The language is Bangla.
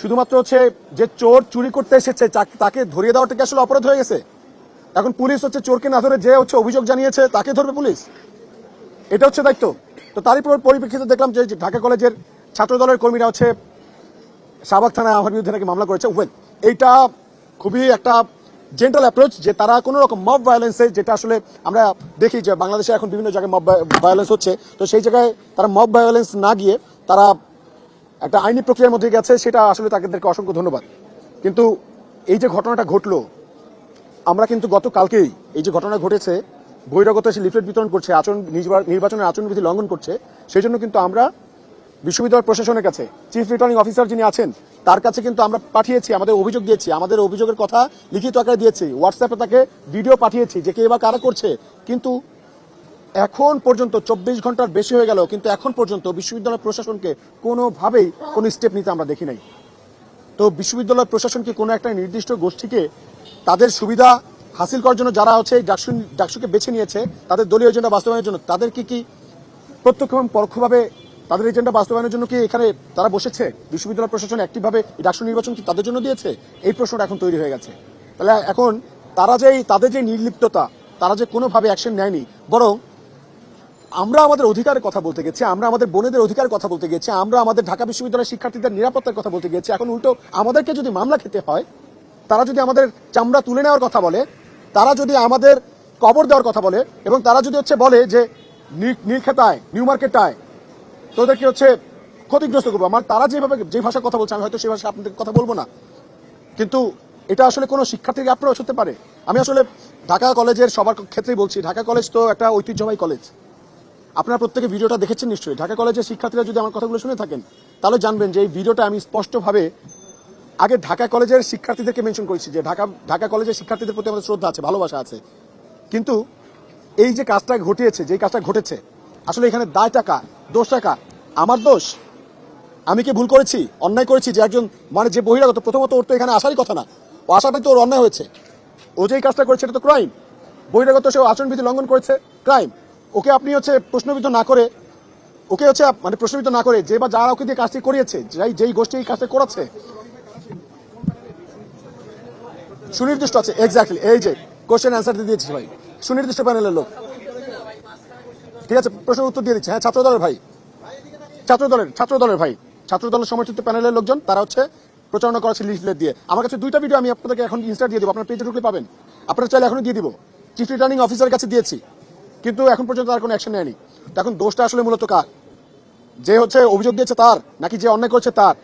শুধুমাত্র হচ্ছে যে চোর চুরি করতে এসেছে তাকে ধরিয়ে দেওয়াটা কি আসলে অপরাধ হয়ে গেছে? এখন পুলিশ হচ্ছে চোরকে না ধরে যে হচ্ছে অভিযোগ জানিয়েছে তাকে ধরবে পুলিশ, এটা হচ্ছে দায়িত্ব। তো তারই পরিপ্রেক্ষিতে দেখলাম যে ঢাকা কলেজের ছাত্র দলের কর্মীরা হচ্ছে শাহবাগ থানায় আমার বিরুদ্ধে নাকি মামলা করেছে। ওয়েল, এইটা খুবই একটা জেন্টাল অ্যাপ্রোচ যে তারা কোনো রকম মব ভায়োলেন্সে, যেটা আসলে আমরা দেখি যে বাংলাদেশে এখন বিভিন্ন জায়গায় মব ভায়োলেন্স হচ্ছে, তো সেই জায়গায় তারা মব ভায়োলেন্স না গিয়ে তারা একটা আইনি প্রক্রিয়ার মধ্যে গেছে, সেটা আসলে তাদেরকে অসংখ্য ধন্যবাদ। কিন্তু এই যে ঘটনাটা ঘটলো, আমরা কিন্তু গতকালকেই এই যে ঘটনা ঘটেছে, বহিরাগত এসে লিফলেট বিতরণ করছে, নির্বাচনের আচরণবিধি লঙ্ঘন করছে, সেই জন্য কিন্তু আমরা বিশ্ববিদ্যালয় প্রশাসনের কাছে চিফ রিটার্নিং অফিসার যিনি আছেন তার কাছে কিন্তু আমরা পাঠিয়েছি, আমাদের অভিযোগ দিয়েছি, আমাদের অভিযোগের কথা লিখিত আকারে দিয়েছি, হোয়াটসঅ্যাপে তাকে ভিডিও পাঠিয়েছি যে কে বা কারা করছে। কিন্তু এখন পর্যন্ত 24 ঘন্টার বেশি হয়ে গেল, কিন্তু এখন পর্যন্ত বিশ্ববিদ্যালয় প্রশাসনকে কোনোভাবেই কোনো স্টেপ নিতে আমরা দেখি নাই। তো বিশ্ববিদ্যালয় প্রশাসন কি কোনো একটা নির্দিষ্ট গোষ্ঠীকে তাদের সুবিধা হাসিল করার জন্য, যারা হচ্ছে ডাকসুকে বেছে নিয়েছে তাদের দলীয় এজেন্ডা বাস্তবায়নের জন্য, তাদের কি প্রত্যক্ষ এবং পরোক্ষভাবে তাদের এজেন্ডা বাস্তবায়নের জন্য কি এখানে তারা বসেছে? বিশ্ববিদ্যালয় প্রশাসন অ্যাক্টিভভাবে ডাকসু নির্বাচন কি তাদের জন্য দিয়েছে? এই প্রশ্নটা এখন তৈরি হয়ে গেছে। তাহলে এখন তাদের যে নির্লিপ্ততা, তারা যে কোনোভাবে অ্যাকশন নেয়নি, বরং আমরা আমাদের অধিকারের কথা বলতে গেছি, আমরা আমাদের বোনেদের অধিকারের কথা বলতে গেছি, আমরা আমাদের ঢাকা বিশ্ববিদ্যালয়ের শিক্ষার্থীদের নিরাপত্তার কথা বলতে গেছি, এখন উল্টো আমাদেরকে যদি মামলা খেতে হয়, তারা যদি আমাদের চামড়া তুলে নেওয়ার কথা বলে, তারা যদি আমাদের কবর দেওয়ার কথা বলে, এবং তারা যদি হচ্ছে বলে যে নীলক্ষেতায় নিউ মার্কেটায় তোদেরকে হচ্ছে ক্ষতিগ্রস্ত করবো, আমার তারা যে ভাষায় কথা বলছে আমি হয়তো সেই ভাষায় আপনাদের কথা বলবো না, কিন্তু এটা আসলে কোনো শিক্ষার্থীর অ্যাপ্রোচ হতে পারে? আমি আসলে ঢাকা কলেজের সবার ক্ষেত্রেই বলছি, ঢাকা কলেজ তো একটা ঐতিহ্যবাহী কলেজ। আপনারা প্রত্যেকে ভিডিওটা দেখেছেন নিশ্চয়ই। ঢাকা কলেজের শিক্ষার্থীরা যদি আমার কথাগুলো শুনে থাকেন তাহলে জানবেন যে এই ভিডিওটা আমি স্পষ্টভাবে আগে ঢাকা কলেজের শিক্ষার্থীদেরকে মেনশন করেছি যে ঢাকা কলেজের শিক্ষার্থীদের প্রতি আমাদের শ্রদ্ধা আছে, ভালোবাসা আছে। কিন্তু এই যে কাজটা ঘটিয়েছে, যেই কাজটা ঘটেছে, আসলে এখানে দায়টা কার, দোষটা কার? আমার দোষ? আমি কি ভুল করেছি, অন্যায় করেছি? যে একজন যে বহিরাগত, প্রথমত ওর তো এখানে আসারই কথা না, ও আসাটাই তো ওর অন্যায় হয়েছে। ও যেই কাজটা করেছে এটা তো ক্রাইম। বহিরাগত সে আচরণবিধি লঙ্ঘন করেছে, ক্রাইম। ওকে আপনি হচ্ছে প্রশ্নবিদ্ধ না করে, ওকে হচ্ছে প্রশ্নবিদ্ধ না করে যে বা যারা ওকে দিয়ে কাজটি করিয়েছে, যেই গোষ্ঠী এই কাজটা করাচ্ছে, সুনির্দিষ্ট আছে। এক্স্যাক্টলি, এই যে কোশ্চেন অ্যান্সার দিয়ে দিয়েছি ভাই, সুনির্দিষ্ট প্যানেলের লোক। ঠিক আছে, প্রশ্নের উত্তর দিয়ে দিচ্ছে। হ্যাঁ, ছাত্রদলের ভাই, ছাত্রদলের সমর্থিত প্যানেলের লোকজন, তারা হচ্ছে প্রচারণা করেছে লিফলেট দিয়ে। আমার কাছে 2টা ভিডিও আমি আপনাদেরকে এখন ইনস্টা দিয়ে দেবো, আপনার পেজে ঢুকলে পাবেন, আপনারা চাইলে এখনই দিয়ে দিব। চিফ রিটার্নিং অফিসারের কাছে দিয়েছি, কিন্তু এখন পর্যন্ত তার কোনো অ্যাকশন নেয়নি। এখন দোষটা আসলে মূলত কার? যে হচ্ছে অভিযোগ দিয়েছে তার, নাকি যে অন্যায় করেছে তার?